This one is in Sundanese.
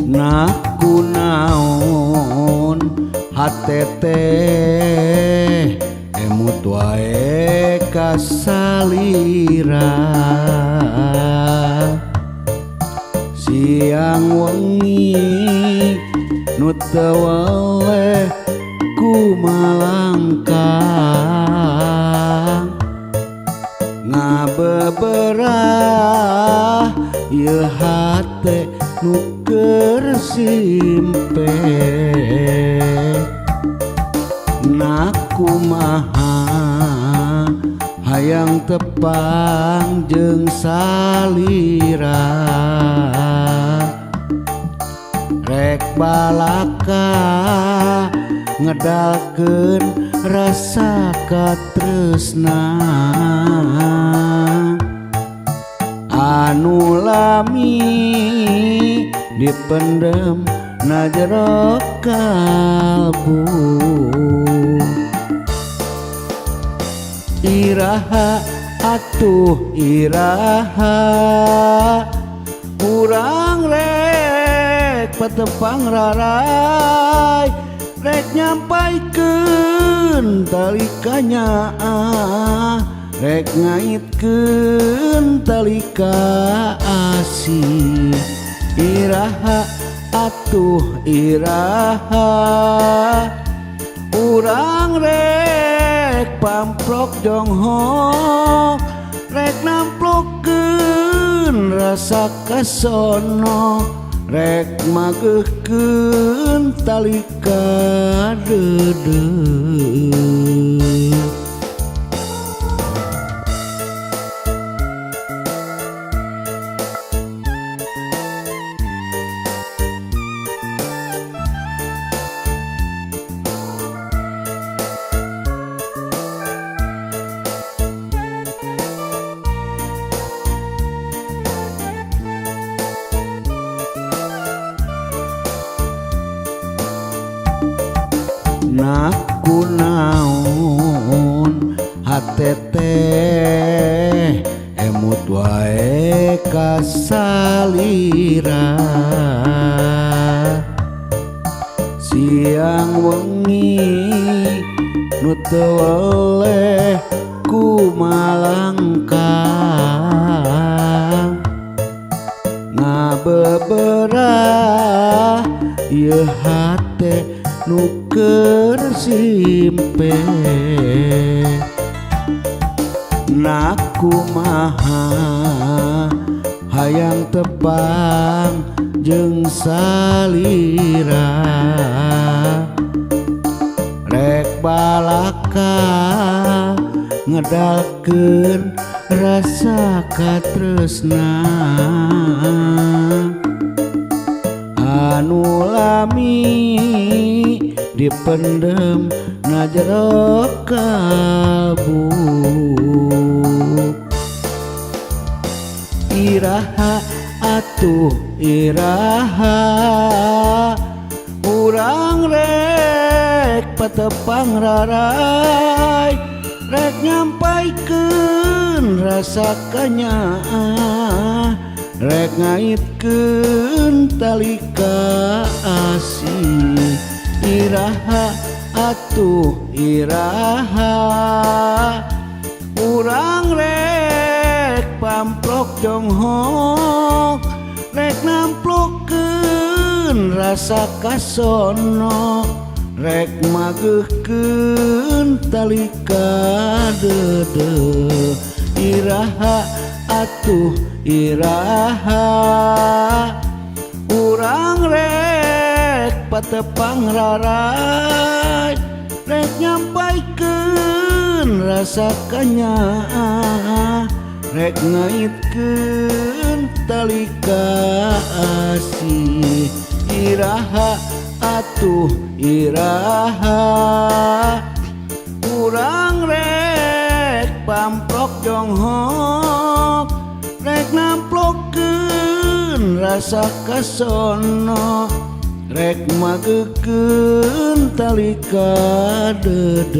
Naku naon hatete emut wae kasalira siang wengi nu teu weleh kumalangkang ngabeberah ieu hate nu simpe nakumaha hayang tepang jeung salira rek balaka ngedalkeun rasa katresna anu lami dipendem na jero kalbu iraha atuh iraha urang rek patepang rarai rek nyampaikeun talikanya rek ngaitkeun talika asih iraha atuh iraha urang rek pamprok jonghok rek namplokeun rasa kasono rek mageuhkeun talika deudeuh naku naon hatete emut wae kasalira siang wengi nu teu weleh kumalangkang ngabeberah ieu hate nu simpe nakumaha hayang tepang jeung salira rek balaka ngedalkeun rasa katresna anu lami dipendem na jero kalbu iraha atuh iraha urang rek patepang rarai rek nyampaikeun rasa kanyaah rek ngaitkeun talika asih iraha atuh iraha urang rek pamprok jonghok rek namplokeun rasa kasono rek mageuhkeun talika deudeuh iraha atuh iraha urang rek patepang rarai rek nyampaikeun rasa kanya rek ngaitkeun tali kasih iraha atuh iraha urang rek pamprok jonghok rek namplokeun rasa kasono rek magekeun tali kadeudeung